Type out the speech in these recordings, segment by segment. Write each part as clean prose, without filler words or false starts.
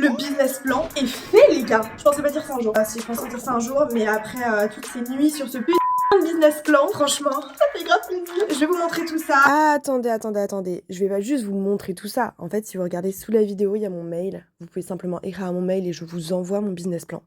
Le business plan est fait, les gars. Je pensais pas dire ça un jour. Ah si, je pensais dire ça un jour, mais après toutes ces nuits sur ce putain de business plan, franchement, ça fait grave plaisir. Je vais vous montrer tout ça. Ah, attendez. Je vais pas juste vous montrer tout ça. En fait, si vous regardez sous la vidéo, il y a mon mail. Vous pouvez simplement écrire à mon mail et je vous envoie mon business plan.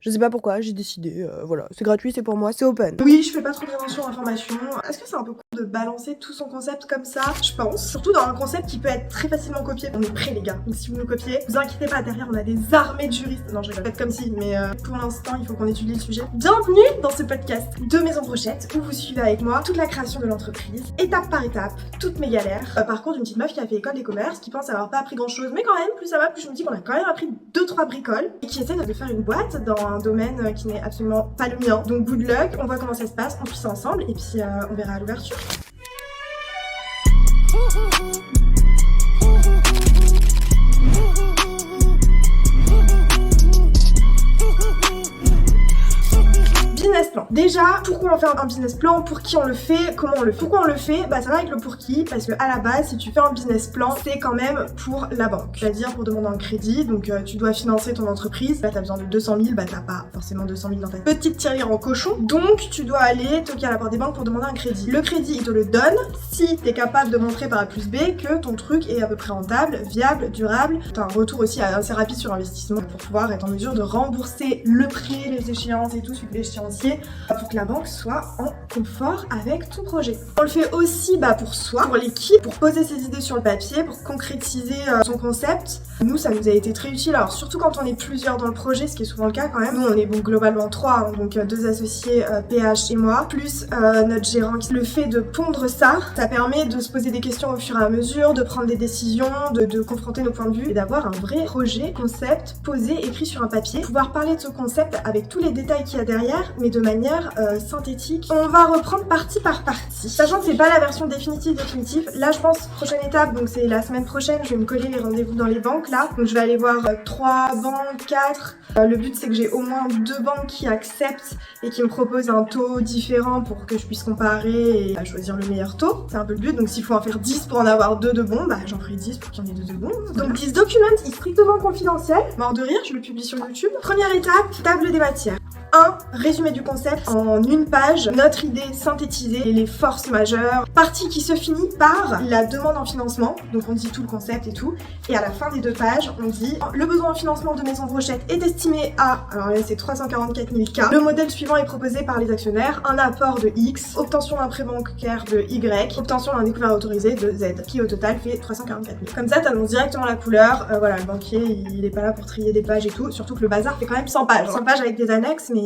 Je sais pas pourquoi, j'ai décidé, voilà, c'est gratuit, c'est pour moi, c'est open. Oui, je fais pas trop de prévention d'information. Est-ce que c'est un peu cool de balancer tout son concept comme ça? Je pense. Surtout dans un concept qui peut être très facilement copié. On est prêts, les gars. Donc si vous nous copiez, vous inquiétez pas, derrière on a des armées de juristes. Non, je rigole. Faites comme si, mais pour l'instant, il faut qu'on étudie le sujet. Bienvenue dans ce podcast de Maison Brochette où vous suivez avec moi toute la création de l'entreprise, étape par étape, toutes mes galères. Parcours d'une petite meuf qui a fait école des commerces, qui pense avoir pas appris grand chose, mais quand même, plus ça va, plus je me dis qu'on a quand même appris 2-3 bricoles et qui essaie de faire une boîte dans un domaine qui n'est absolument pas le mien. Donc good luck, on voit comment ça se passe, on fait ça ensemble et puis on verra à l'ouverture. Business plan. Déjà, pourquoi on fait un business plan? Pour qui on le fait? Comment on le fait? Pourquoi on le fait? Bah ça va avec le pour qui, parce que à la base, si tu fais un business plan, c'est quand même pour la banque. C'est-à-dire pour demander un crédit, donc tu dois financer ton entreprise. Là, t'as besoin de 200 000, bah t'as pas forcément 200 000 dans ta petite tirelire en cochon. Donc tu dois aller toquer à la porte des banques pour demander un crédit. Le crédit, il te le donne si t'es capable de montrer par A plus B que ton truc est à peu près rentable, viable, durable. T'as un retour aussi assez rapide sur investissement pour pouvoir être en mesure de rembourser le prêt, les échéances et tout, suivre l'échéancier, pour que la banque soit en confort avec ton projet. On le fait aussi pour soi, pour l'équipe, pour poser ses idées sur le papier, pour concrétiser son concept. Nous, ça nous a été très utile, alors surtout quand on est plusieurs dans le projet, ce qui est souvent le cas quand même. Nous, on est globalement 3, donc 2 associés, PH et moi, plus notre gérant. Le fait de pondre ça permet de se poser des questions au fur et à mesure, de prendre des décisions, de confronter nos points de vue et d'avoir un vrai projet, concept, posé, écrit sur un papier. Pouvoir parler de ce concept avec tous les détails qu'il y a derrière, mais de manière synthétique. On va reprendre partie par partie. Sachant que c'est pas la version définitive. Là, je pense, prochaine étape, donc c'est la semaine prochaine, je vais me coller les rendez-vous dans les banques là. Donc je vais aller voir 3 banques, 4. Le but c'est que j'ai au moins 2 banques qui acceptent et qui me proposent un taux différent pour que je puisse comparer et choisir le meilleur taux. C'est un peu le but, donc s'il faut en faire 10 pour en avoir 2 de bons, bah j'en ferai 10 pour qu'il y en ait 2 de bons. Donc this document est strictement confidentiel. Mort de rire, je le publie sur YouTube. Première étape, table des matières. 1. Résumé du concept en une page, notre idée synthétisée et les forces majeures. Partie qui se finit par la demande en financement, donc on dit tout le concept et tout. Et à la fin des 2 pages, on dit le besoin en financement de Maison Brochette est estimé à, alors là c'est 344 000 K. Le modèle suivant est proposé par les actionnaires, un apport de X, obtention d'un prêt bancaire de Y, obtention d'un découvert autorisé de Z, qui au total fait 344 000. Comme ça, t'annonces directement la couleur. Voilà, le banquier, il est pas là pour trier des pages et tout, surtout que le bazar fait quand même 100 pages. 100 pages avec des annexes, mais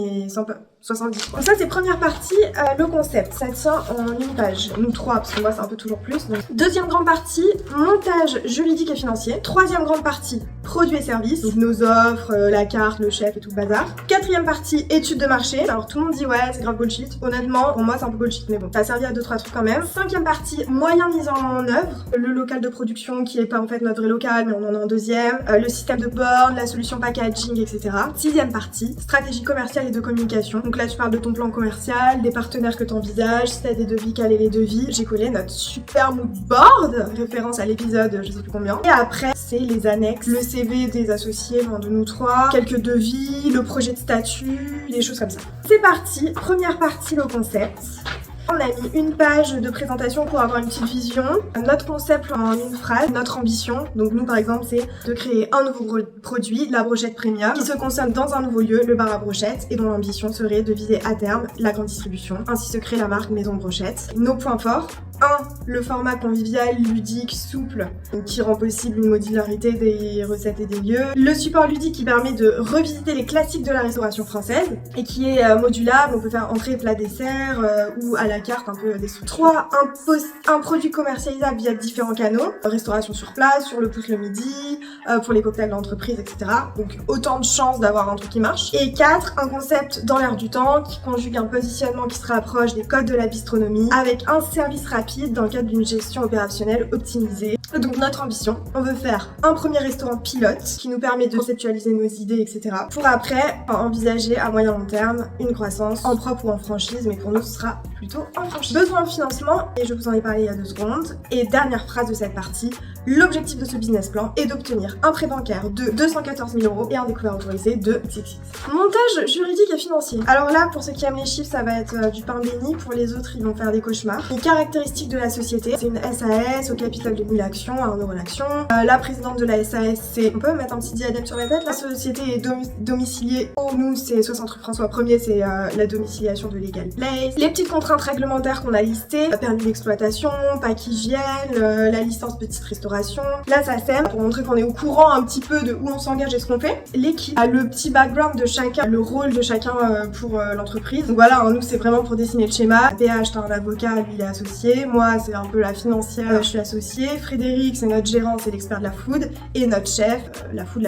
70. Donc ça c'est première partie, le concept, ça tient en une page. Nous 3, parce que moi c'est un peu toujours plus. Donc. Deuxième grande partie, montage juridique et financier. Troisième grande partie, produits et services. Donc nos offres, la carte, le chef et tout le bazar. Quatrième partie, études de marché. Alors tout le monde dit ouais c'est grave bullshit. Honnêtement, pour moi c'est un peu bullshit, mais bon, ça a servi à 2-3 trucs quand même. Cinquième partie, moyens mis en œuvre. Le local de production qui est pas en fait notre vrai local, mais on en a un deuxième. Le système de board, la solution packaging, etc. Sixième partie, stratégie commerciale et de communication. Donc là, tu parles de ton plan commercial, des partenaires que tu envisages, si t'as des devis, caler les devis. J'ai collé notre super mood board, référence à l'épisode je sais plus combien. Et après, c'est les annexes, le CV des associés, de nous 3, quelques devis, le projet de statut, des choses comme ça. C'est parti, première partie, le concept. On a mis une page de présentation pour avoir une petite vision, notre concept en une phrase, notre ambition. Donc nous par exemple c'est de créer un nouveau produit, la brochette premium, qui se consomme dans un nouveau lieu, le bar à brochette, et dont l'ambition serait de viser à terme la grande distribution. Ainsi se crée la marque Maison Brochette. Nos points forts. 1. Le format convivial, ludique, souple, qui rend possible une modularité des recettes et des lieux. Le support ludique qui permet de revisiter les classiques de la restauration française et qui est modulable, on peut faire entrée, plat, dessert ou à la carte un peu des sous. 3. Un produit commercialisable via différents canaux, restauration sur place, sur le pouce le midi, pour les cocktails d'entreprise, etc. Donc autant de chances d'avoir un truc qui marche. Et 4. Un concept dans l'air du temps qui conjugue un positionnement qui se rapproche des codes de la bistronomie avec un service rapide dans le cadre d'une gestion opérationnelle optimisée. Donc notre ambition, on veut faire un premier restaurant pilote qui nous permet de conceptualiser nos idées, etc. Pour après envisager à moyen long terme une croissance en propre ou en franchise, mais pour nous ce sera plutôt en franchise. Besoin de financement, et je vous en ai parlé il y a 2 secondes. Et dernière phrase de cette partie, l'objectif de ce business plan est d'obtenir un prêt bancaire de 214 000 € et un découvert autorisé de XXX. Montage juridique et financier. Alors là, pour ceux qui aiment les chiffres, ça va être du pain béni. Pour les autres, ils vont faire des cauchemars. Les caractéristiques de la société, c'est une SAS au capital de 1000 actions à 1 € l'action. La présidente de la SAS, c'est... On peut mettre un petit diadème sur la tête. La société est domiciliée au... Nous, c'est 60 rue François 1er, c'est la domiciliation de Legal Place. Les petites contraintes réglementaires qu'on a listées, permis d'exploitation, pack hygiène, la licence petite restauration. Là, ça sert pour montrer qu'on est au courant un petit peu de où on s'engage et ce qu'on fait. L'équipe a le petit background de chacun, le rôle de chacun pour l'entreprise. Donc voilà, nous, c'est vraiment pour dessiner le schéma. PH, t'as un avocat, lui, il est associé. Moi, c'est un peu la financière, je suis associée. Frédéric, c'est notre gérant, c'est l'expert de la food. Et notre chef, la food.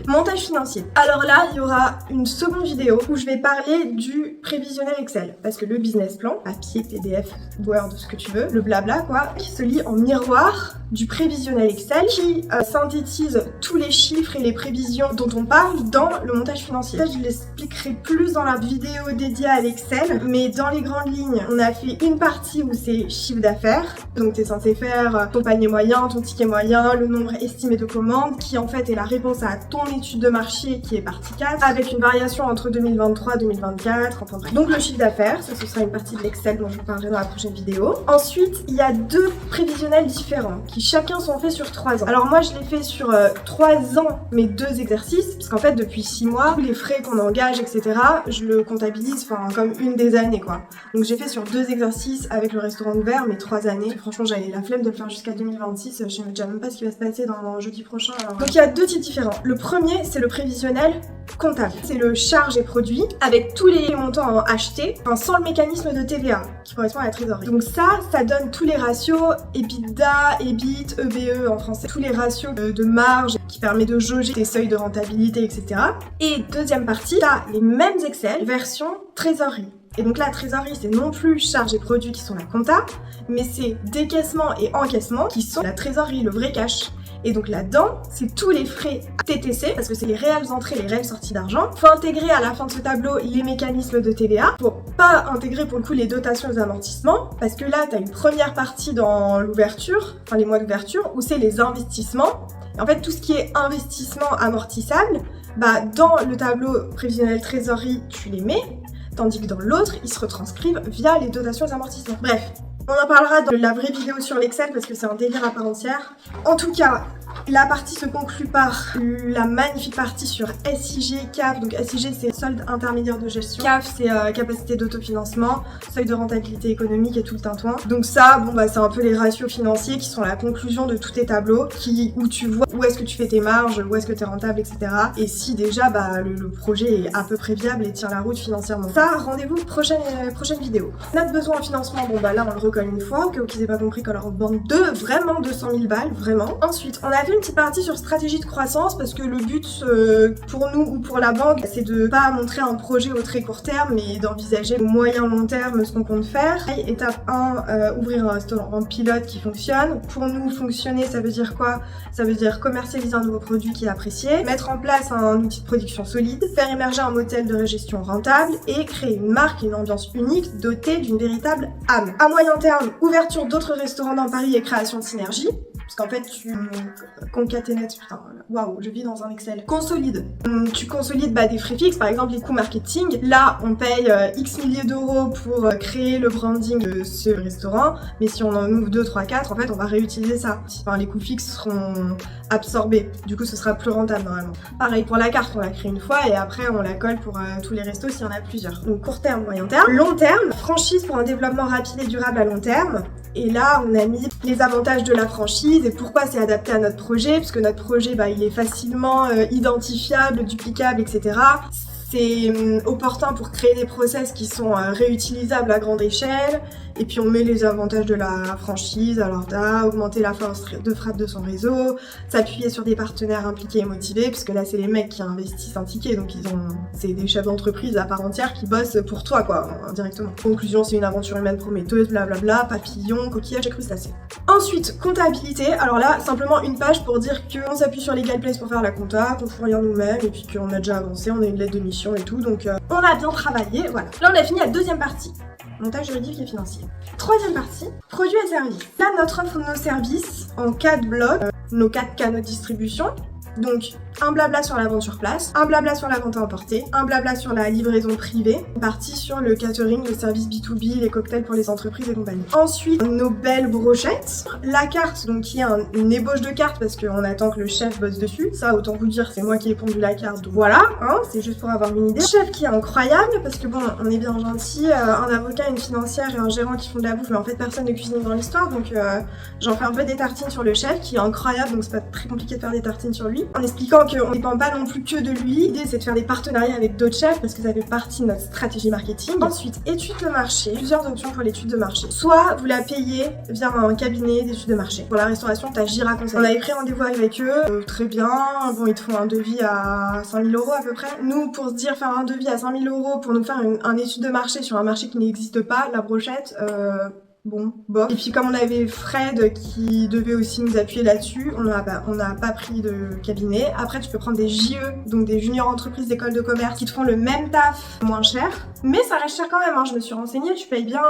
Montage financier. Alors là, il y aura une seconde vidéo où je vais parler du prévisionnel Excel. Parce que le business plan, papier, PDF, Word, ce que tu veux, le blabla quoi, qui se lit en miroir du prévisionnel Excel qui synthétise tous les chiffres et les prévisions dont on parle dans le montage financier. Ça, je l'expliquerai plus dans la vidéo dédiée à l'Excel, mais dans les grandes lignes, on a fait une partie où c'est chiffre d'affaires, donc tu es censé faire ton panier moyen, ton ticket moyen, le nombre estimé de commandes, qui en fait est la réponse à ton étude de marché qui est partie 4, avec une variation entre 2023 et 2024, enfin bref. Donc le chiffre d'affaires, ça ce sera une partie de l'Excel dont je vous parlerai dans la prochaine vidéo. Ensuite, il y a 2 prévisionnels différents, qui chacun sont faits sur 3 ans. Alors moi je l'ai fait sur 3 ans, mais 2 exercices, parce qu'en fait depuis 6 mois, tous les frais qu'on engage, etc., je le comptabilise comme une des années quoi. Donc j'ai fait sur 2 exercices avec le restaurant ouvert, mais 3 années. Franchement j'avais la flemme de le faire jusqu'à 2026, je sais déjà même pas ce qui va se passer dans jeudi prochain. Alors. Donc il y a 2 types différents. Le premier c'est le prévisionnel comptable. C'est le charge et produit avec tous les montants achetés, sans le mécanisme de TVA qui correspond à la trésorerie. Donc ça donne tous les ratios EBITDA, EBIT, EBE en français, tous les ratios de marge qui permet de jauger tes seuils de rentabilité, etc. Et deuxième partie, t'as les mêmes Excel version trésorerie. Et donc la trésorerie, c'est non plus charge et produits qui sont la compta, mais c'est décaissement et encaissement qui sont la trésorerie, le vrai cash. Et donc là-dedans, c'est tous les frais TTC, parce que c'est les réelles entrées, les réelles sorties d'argent. Faut intégrer à la fin de ce tableau les mécanismes de TVA, pour pas intégrer pour le coup les dotations et les amortissements, parce que là, t'as une première partie dans l'ouverture, enfin les mois d'ouverture, où c'est les investissements. Et en fait, tout ce qui est investissement amortissable, dans le tableau prévisionnel trésorerie, tu les mets, tandis que dans l'autre, ils se retranscrivent via les dotations et les amortissements. Bref. On en parlera dans la vraie vidéo sur l'Excel parce que c'est un délire à part entière. En tout cas, la partie se conclut par la magnifique partie sur SIG, CAF. Donc SIG, c'est solde intermédiaire de gestion. CAF, c'est capacité d'autofinancement, seuil de rentabilité économique et tout le tintouin. Donc ça, c'est un peu les ratios financiers qui sont la conclusion de tous tes tableaux, où tu vois où est-ce que tu fais tes marges, où est-ce que tu es rentable, etc. Et si déjà le projet est à peu près viable et tient la route financièrement. Ça, rendez-vous prochaine vidéo. Notre besoin en financement, là on le recolle une fois, au cas où qu'ils aient pas compris qu'on leur demande vraiment 200 000 balles, vraiment. Ensuite, on a fait une petite partie sur stratégie de croissance parce que le but pour nous ou pour la banque, c'est de pas montrer un projet au très court terme, mais d'envisager au moyen long terme ce qu'on compte faire. Et étape 1, ouvrir un restaurant pilote qui fonctionne. Pour nous, fonctionner, ça veut dire quoi? Ça veut dire commercialiser un nouveau produit qui est apprécié, mettre en place un outil de production solide, faire émerger un modèle de gestion rentable et créer une marque et une ambiance unique dotée d'une véritable âme. À moyen terme, ouverture d'autres restaurants dans Paris et création de synergie. Parce qu'en fait, tu concaténettes, waouh, je vis dans un Excel. Consolide. Tu consolides des frais fixes, par exemple les coûts marketing. Là, on paye X milliers d'euros pour créer le branding de ce restaurant, mais si on en ouvre 2, 3, 4, en fait, on va réutiliser ça. Les coûts fixes seront absorbés. Du coup, ce sera plus rentable normalement. Pareil pour la carte, on la crée une fois et après, on la colle pour tous les restos s'il y en a plusieurs. Donc court terme, moyen terme. Long terme, franchise pour un développement rapide et durable à long terme. Et là, on a mis les avantages de la franchise et pourquoi c'est adapté à notre projet, puisque notre projet, il est facilement identifiable, duplicable, etc. c'est opportun pour créer des process qui sont réutilisables à grande échelle. Et puis on met les avantages de la franchise, alors augmenter la force de frappe de son réseau, s'appuyer sur des partenaires impliqués et motivés, parce que là c'est les mecs qui investissent un ticket, donc c'est des chefs d'entreprise à part entière qui bossent pour toi quoi, indirectement. Conclusion, c'est une aventure humaine prometteuse, blablabla, papillon, coquillage et crustacés. Ensuite, comptabilité, alors là simplement une page pour dire qu'on s'appuie sur Legal Place pour faire la compta, qu'on fournit nous-mêmes, et puis qu'on a déjà avancé, on a une lettre de mission et tout, donc on a bien travaillé, voilà. Là on a fini la deuxième partie. Montage juridique et financier. Troisième partie, produits et services. Là, notre offre nos services en 4 blocs, nos 4 canaux de distribution. Donc, un blabla sur la vente sur place, un blabla sur la vente à emporter, un blabla sur la livraison privée, une partie sur le catering, le service B2B, les cocktails pour les entreprises et compagnie. Ensuite, nos belles brochettes, la carte, donc qui est une ébauche de carte parce qu'on attend que le chef bosse dessus. Ça, autant vous dire, c'est moi qui ai pondu la carte, donc voilà, hein, c'est juste pour avoir une idée. Le chef qui est incroyable parce que bon, on est bien gentil, un avocat, une financière et un gérant qui font de la bouffe, mais en fait personne ne cuisine dans l'histoire, donc j'en fais un peu des tartines sur le chef qui est incroyable, donc c'est pas très compliqué de faire des tartines sur lui. En expliquant qu'on ne dépend pas non plus que de lui. L'idée c'est de faire des partenariats avec d'autres chefs parce que ça fait partie de notre stratégie marketing. Ensuite, étude de marché. Plusieurs options pour l'étude de marché. Soit vous la payez via un cabinet d'études de marché. Pour la restauration, t'as Gira Conseil. On avait pris rendez-vous avec eux, très bien. Bon, ils te font un devis à 5 000 € à peu près. Nous, pour se dire faire un devis à 5 000 € pour nous faire une étude de marché sur un marché qui n'existe pas, la brochette, bon, bof. Et puis comme on avait Fred qui devait aussi nous appuyer là-dessus, on n'a pas pris de cabinet. Après tu peux prendre des JE, donc des juniors entreprises d'école de commerce qui te font le même taf moins cher. Mais ça reste cher quand même, hein. Je me suis renseignée, tu payes bien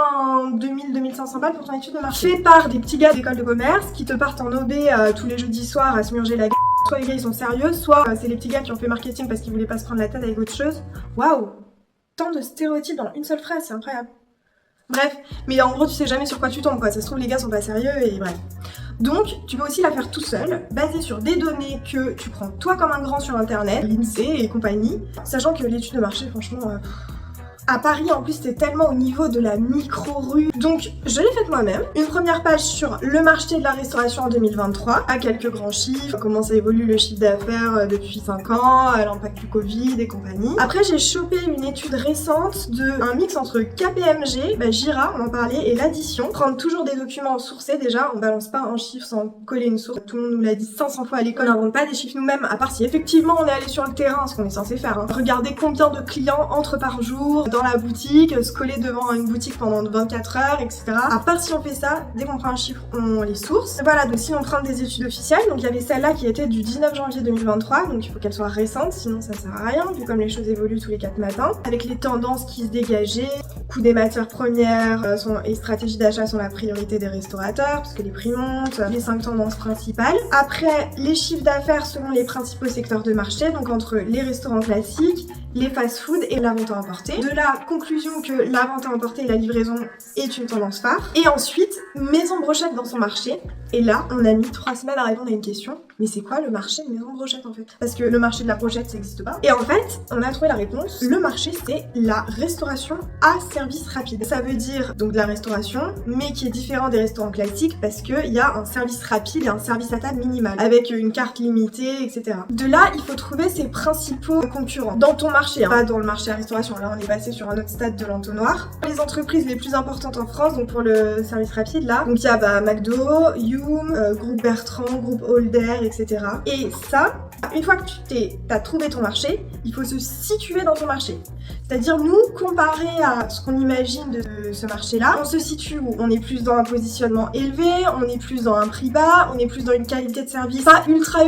2000-2500 balles pour ton étude de marché. Fait par des petits gars d'école de commerce qui te partent en OB tous les jeudis soirs à se murger la gueule. Soit les gars ils sont sérieux, soit c'est les petits gars qui ont fait marketing parce qu'ils voulaient pas se prendre la tête avec autre chose. Waouh, tant de stéréotypes dans une seule phrase, c'est incroyable. Bref, mais en gros tu sais jamais sur quoi tu tombes quoi, ça se trouve les gars sont pas sérieux et bref. Donc tu peux aussi la faire tout seul, basée sur des données que tu prends toi comme un grand sur internet, l'INSEE et compagnie, sachant que l'étude de marché franchement... À Paris, en plus, c'était tellement au niveau de la micro-rue. Donc, je l'ai faite moi-même. Une première page sur le marché de la restauration en 2023, à quelques grands chiffres, comment ça évolue le chiffre d'affaires depuis 5 ans, l'impact du Covid et compagnie. Après, j'ai chopé une étude récente un mix entre KPMG, Gira, on en parlait, et l'addition. Prendre toujours des documents sourcés déjà, on balance pas un chiffre sans coller une source. Tout le monde nous l'a dit 500 fois à l'école, on n'invente pas des chiffres nous-mêmes, à part si effectivement on est allé sur le terrain, ce qu'on est censé faire. Hein. Regardez combien de clients entrent par jour dans la boutique, se coller devant une boutique pendant 24 heures, etc. À part si on fait ça, dès qu'on prend un chiffre, on les source. Voilà, donc si on prend des études officielles, donc il y avait celle-là qui était du 19 janvier 2023, donc il faut qu'elle soit récente, sinon ça sert à rien, vu comme les choses évoluent tous les 4 matins. Avec les tendances qui se dégageaient, coût des matières premières et stratégie d'achat sont la priorité des restaurateurs, parce que les prix montent, les 5 tendances principales. Après, les chiffres d'affaires selon les principaux secteurs de marché, donc entre les restaurants classiques, les fast-food et la vente à emporter. De là, conclusion que la vente à emporter et la livraison est une tendance phare. Et ensuite, maison brochette dans son marché. Et là, on a mis 3 semaines à répondre à une question. Mais c'est quoi le marché de maison brochette en fait? Parce que le marché de la brochette, ça n'existe pas. Et en fait, on a trouvé la réponse. Le marché, c'est la restauration à service rapide. Ça veut dire donc de la restauration, mais qui est différent des restaurants classiques parce qu'il y a un service rapide et un service à table minimal, avec une carte limitée, etc. De là, il faut trouver ses principaux concurrents. Dans ton marché, hein, pas dans le marché à restauration. Là, on est passé sur un autre stade de l'entonnoir. Les entreprises les plus importantes en France, donc pour le service rapide, là, donc il y a McDo, Youm, Groupe Bertrand, Groupe Holder, etc. Et ça, une fois que t'as trouvé ton marché, il faut se situer dans ton marché. C'est-à-dire, nous, comparé à ce qu'on imagine de ce marché-là, on se situe où on est plus dans un positionnement élevé, on est plus dans un prix bas, on est plus dans une qualité de service pas ultra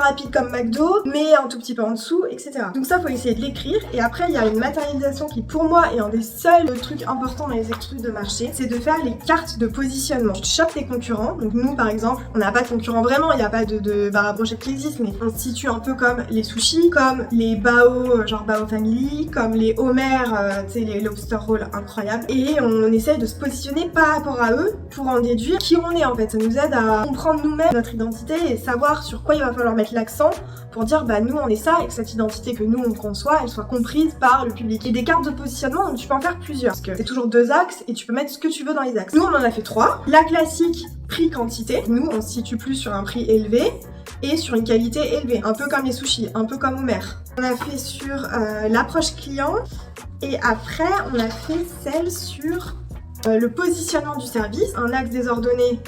rapide comme McDo, mais un tout petit peu en dessous, etc. Donc ça, faut essayer de l'écrire. Et après, il y a une matérialisation qui, pour moi, est un des seuls trucs importants dans les études de marché, c'est de faire les cartes de positionnement. Tu chopes tes concurrents. Donc nous, par exemple, on n'a pas de concurrents vraiment, il n'y a pas de bar à brochette qui existe, mais on se situe un peu comme les sushis, comme les bao, genre Bao Family, comme les Homer, tu sais, les lobster rolls incroyables. Et on essaye de se positionner par rapport à eux pour en déduire qui on est en fait. Ça nous aide à comprendre nous-mêmes notre identité et savoir sur quoi il va falloir mettre l'accent pour dire nous on est ça et que cette identité que nous on conçoit elle soit comprise par le public. Et des cartes de positionnement, donc tu peux en faire plusieurs parce que c'est toujours 2 axes et tu peux mettre ce que tu veux dans les axes. Nous on en a fait 3. La classique, prix quantité. Nous on se situe plus sur un prix élevé. et sur une qualité élevée, un peu comme les sushis, un peu comme Homer. On a fait sur l'approche client et après on a fait celle sur le positionnement du service, un axe désordonné,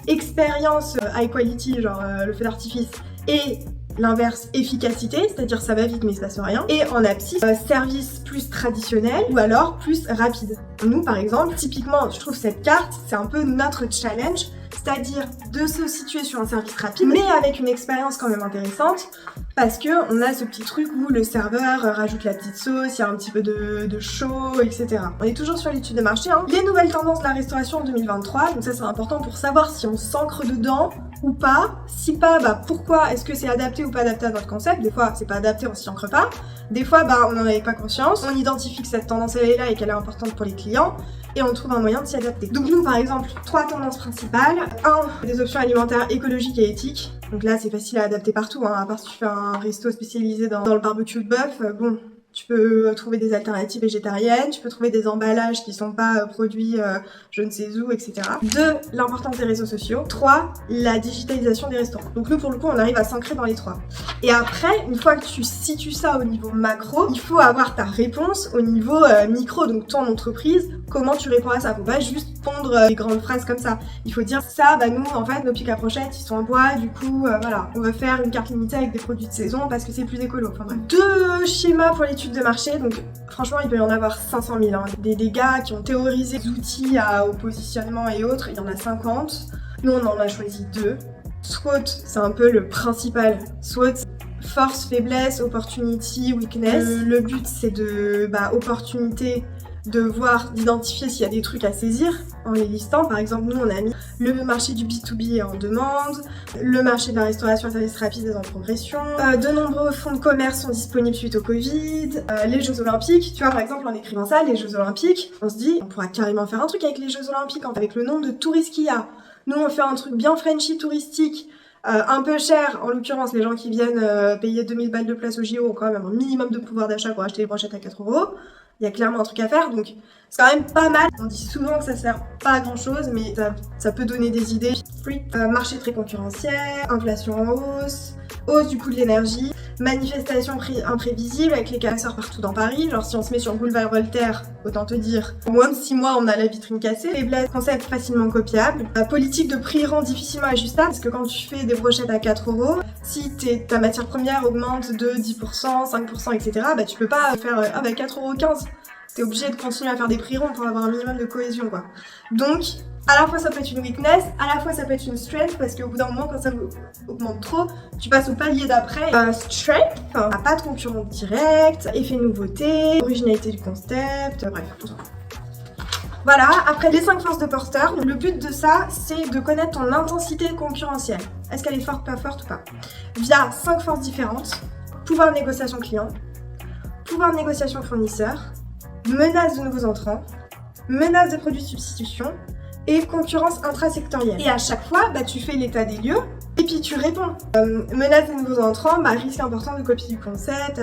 expérience high quality, genre le feu d'artifice, et l'inverse, efficacité, c'est-à-dire ça va vite mais il se passe rien. Et en abscisse, service plus traditionnel ou alors plus rapide. Nous par exemple, typiquement, je trouve cette carte, c'est un peu notre challenge, c'est-à-dire de se situer sur un service rapide, mais avec une expérience quand même intéressante, parce que on a ce petit truc où le serveur rajoute la petite sauce, il y a un petit peu de chaud, etc. On est toujours sur l'étude de marché, hein. Les nouvelles tendances de la restauration en 2023, donc ça c'est important pour savoir si on s'ancre dedans ou pas. Si pas, bah pourquoi est-ce que c'est adapté ou pas adapté à notre concept. Des fois c'est pas adapté, on s'y ancre pas. Des fois bah on n'en avait pas conscience, on identifie que cette tendance elle est là et qu'elle est importante pour les clients et on trouve un moyen de s'y adapter. Donc nous par exemple, 3 tendances principales. 1, des options alimentaires écologiques et éthiques. Donc là c'est facile à adapter partout, hein, à part si tu fais un resto spécialisé dans le barbecue de bœuf, bon, tu peux trouver des alternatives végétariennes, tu peux trouver des emballages qui sont pas produits je ne sais où, etc. 2, l'importance des réseaux sociaux. 3, la digitalisation des restaurants. Donc nous pour le coup on arrive à s'ancrer dans les 3. Et après, une fois que tu situes ça au niveau macro, il faut avoir ta réponse au niveau micro, donc ton entreprise, comment tu réponds à ça. Faut pas juste pondre des grandes phrases comme ça. Il faut dire ça, bah nous en fait nos pics à brochettes ils sont en bois, du coup voilà, on veut faire une carte limitée avec des produits de saison parce que c'est plus écolo. Enfin bref. 2 schémas pour l'étude de marché, donc franchement il peut y en avoir 500 000. Hein. Des gars qui ont théorisé des outils au positionnement et autres, il y en a 50. Nous on en a choisi 2. SWOT, c'est un peu le principal. SWOT, force, faiblesse, opportunity, weakness. Le but c'est de opportunité, de voir, d'identifier s'il y a des trucs à saisir en les listant. Par exemple, nous on a mis le marché du B2B est en demande, le marché de la restauration et services rapides est en progression, de nombreux fonds de commerce sont disponibles suite au Covid, les Jeux Olympiques, tu vois par exemple en écrivant ça, les Jeux Olympiques, on se dit on pourra carrément faire un truc avec les Jeux Olympiques, avec le nombre de touristes qu'il y a. Nous on fait un truc bien Frenchy touristique, un peu cher, en l'occurrence les gens qui viennent payer 2000 balles de place au JO ont quand même un minimum de pouvoir d'achat pour acheter les brochettes à 4 €. Il y a clairement un truc à faire, donc c'est quand même pas mal. On dit souvent que ça sert pas à grand chose, mais ça peut donner des idées. Marché très concurrentiel, inflation en hausse, hausse du coût de l'énergie, manifestations imprévisibles avec les casseurs partout dans Paris. Genre si on se met sur le boulevard Voltaire, autant te dire, en moins de 6 mois on a la vitrine cassée. Faiblesse, concept facilement copiable. Politique de prix rend difficilement ajustable, parce que quand tu fais des brochettes à 4 €, si ta matière première augmente de 10%, 5%, etc., bah tu peux pas faire 4,15 €. T'es obligé de continuer à faire des prix ronds pour avoir un minimum de cohésion, quoi. Donc, à la fois ça peut être une weakness, à la fois ça peut être une strength, parce qu'au bout d'un moment, quand ça augmente trop, tu passes au palier d'après. Strength, pas de concurrent direct, effet nouveauté, originalité du concept, bref, tout ça. Voilà, après les 5 forces de porteur, le but de ça, c'est de connaître ton intensité concurrentielle. Est-ce qu'elle est forte, pas forte ou pas? Via 5 forces différentes: pouvoir de négociation client, pouvoir de négociation fournisseur, menace de nouveaux entrants, menace de produits de substitution et concurrence intrasectorielle. Et à chaque fois, tu fais l'état des lieux et puis tu réponds. Menace de nouveaux entrants, risque important de copie du concept,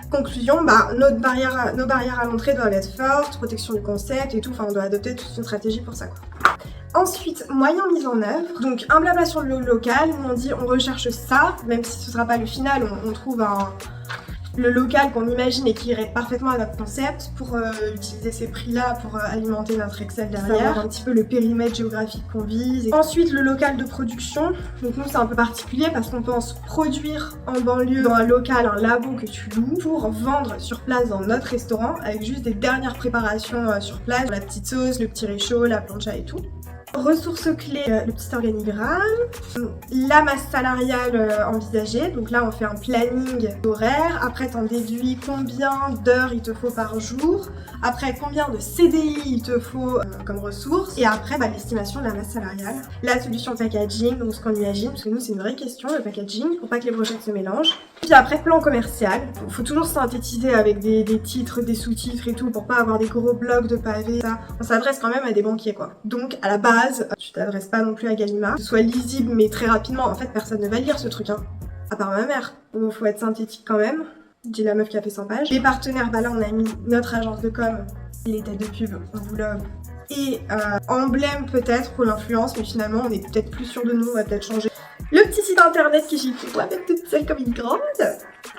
Conclusion, nos barrières à l'entrée doivent être fortes, protection du concept et tout, on doit adopter toute une stratégie pour ça, quoi. Ensuite, moyens mis en œuvre. Donc un blabla sur le local, où on dit on recherche ça, même si ce sera pas le final, on trouve le local qu'on imagine et qui irait parfaitement à notre concept pour utiliser ces prix-là pour alimenter notre Excel derrière, savoir un petit peu le périmètre géographique qu'on vise. Et ensuite, le local de production. Donc nous, c'est un peu particulier parce qu'on pense produire en banlieue dans un local, un labo que tu loues pour vendre sur place dans notre restaurant avec juste des dernières préparations sur place, la petite sauce, le petit réchaud, la plancha et tout. Ressources clés, le petit organigramme, la masse salariale envisagée, donc là on fait un planning horaire, après t'en déduis combien d'heures il te faut par jour, après combien de CDI il te faut comme ressources, et après l'estimation de la masse salariale. La solution packaging, donc ce qu'on imagine, parce que nous c'est une vraie question le packaging, pour pas que les brochettes se mélangent. Puis après plan commercial, faut toujours synthétiser avec des titres, des sous-titres et tout, pour pas avoir des gros blocs de pavés, ça. On s'adresse quand même à des banquiers, quoi. Donc à la base, tu t'adresses pas non plus à Gallimard, que ce soit lisible mais très rapidement. En fait, personne ne va lire ce truc, à part ma mère. Donc faut être synthétique quand même. Dis la meuf qui a fait 100 pages. Les partenaires, là on a mis notre agence de com, les têtes de pub, on vous love. Et emblème peut-être pour l'influence, mais finalement on est peut-être plus sûr de nous, on va peut-être changer. le petit site internet qui j'y pour mettre toute seule comme une grande,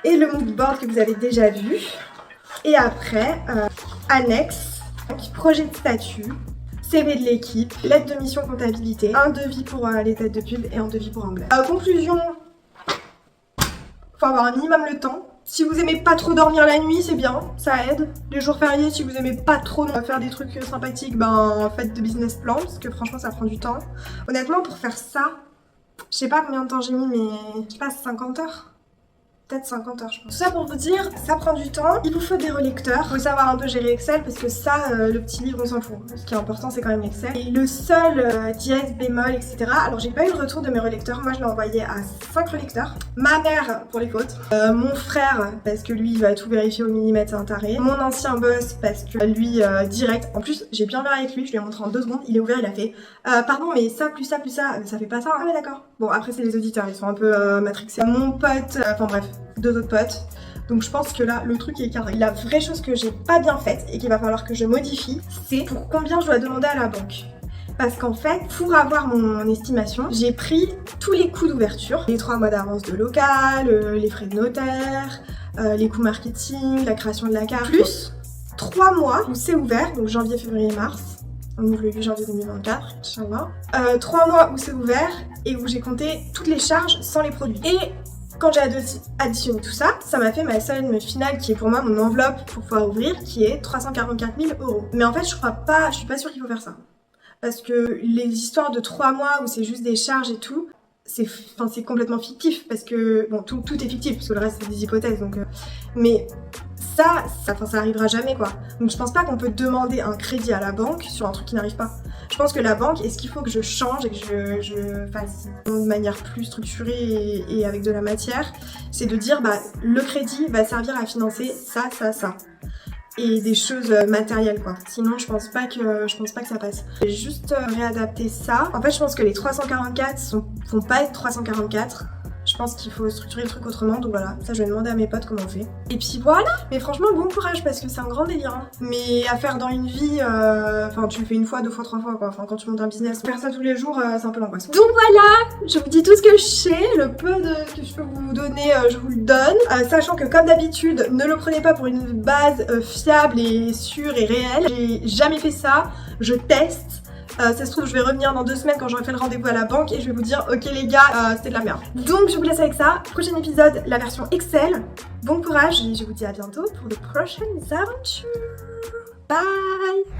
et le moodboard que vous avez déjà vu. Et après, annexe, projet de statut, CV de l'équipe, lettre de mission comptabilité, un devis pour les têtes de pub et un devis pour anglais. Conclusion, faut avoir un minimum le temps. Si vous aimez pas trop dormir la nuit, c'est bien, ça aide. Les jours fériés, si vous aimez pas trop faire des trucs sympathiques, ben faites de business plan, parce que franchement ça prend du temps. Honnêtement, pour faire ça, je sais pas combien de temps j'ai mis, mais je sais pas, 50 heures. Peut-être 50 heures, je pense. Tout ça pour vous dire, ça prend du temps. Il vous faut des relecteurs. Faut savoir un peu gérer Excel parce que ça, le petit livre, on s'en fout. Ce qui est important, c'est quand même l'Excel. Et le seul dièse, bémol, etc. Alors, j'ai pas eu le retour de mes relecteurs. Moi, je l'ai envoyé à 5 relecteurs. Ma mère, pour les fautes. Mon frère, parce que lui, il va tout vérifier au millimètre, c'est un taré. Mon ancien boss, parce que lui, direct. En plus, j'ai bien vu avec lui. Je lui ai montré en 2 secondes. Il est ouvert, il a fait pardon, mais ça, plus ça, plus ça, ça fait pas ça. Ah, mais d'accord. Bon, après, c'est les auditeurs. Ils sont un peu matrixés. Mon pote, enfin bref. 2 autres potes. Donc je pense que là, le truc est carré. La vraie chose que j'ai pas bien faite et qu'il va falloir que je modifie, c'est pour combien je dois demander à la banque. Parce qu'en fait, pour avoir mon estimation, j'ai pris tous les coûts d'ouverture, les 3 mois d'avance de local, les frais de notaire, les coûts marketing, la création de la carte, plus 3 mois où c'est ouvert, donc janvier, février, mars. On ouvre le 8 janvier 2024, Inch'Allah. 3 mois où c'est ouvert et où j'ai compté toutes les charges sans les produits. Et quand j'ai additionné tout ça, ça m'a fait ma somme finale qui est pour moi mon enveloppe pour pouvoir ouvrir, qui est 344 000 €. Mais en fait, je suis pas sûre qu'il faut faire ça. Parce que les histoires de 3 mois où c'est juste des charges et tout, c'est complètement fictif. Parce que, bon, tout est fictif, parce que le reste c'est des hypothèses. Donc, mais ça arrivera jamais quoi. Donc je pense pas qu'on peut demander un crédit à la banque sur un truc qui n'arrive pas. Je pense que la banque, est-ce qu'il faut que je change et que je fasse de manière plus structurée et avec de la matière, c'est de dire bah le crédit va servir à financer ça. Et des choses matérielles quoi. Sinon je pense pas que ça passe. J'ai juste réadapté ça. En fait je pense que les 344 vont pas être 344. Je pense qu'il faut structurer le truc autrement, donc voilà, ça je vais demander à mes potes comment on fait. Et puis voilà, mais franchement bon courage parce que c'est un grand délire. Hein. Mais à faire dans une vie, enfin tu le fais 1 fois, 2 fois, 3 fois quoi. Enfin quand tu montes un business, faire ça tous les jours, c'est un peu l'angoisse. Donc voilà, je vous dis tout ce que je sais, le peu que je peux vous donner, je vous le donne. Sachant que comme d'habitude, ne le prenez pas pour une base fiable et sûre et réelle. J'ai jamais fait ça, je teste. Ça se trouve, je vais revenir dans 2 semaines quand j'aurai fait le rendez-vous à la banque et je vais vous dire ok les gars, c'était de la merde. Donc je vous laisse avec ça. Prochain épisode, la version Excel. Bon courage et je vous dis à bientôt pour de prochaines aventures. Bye.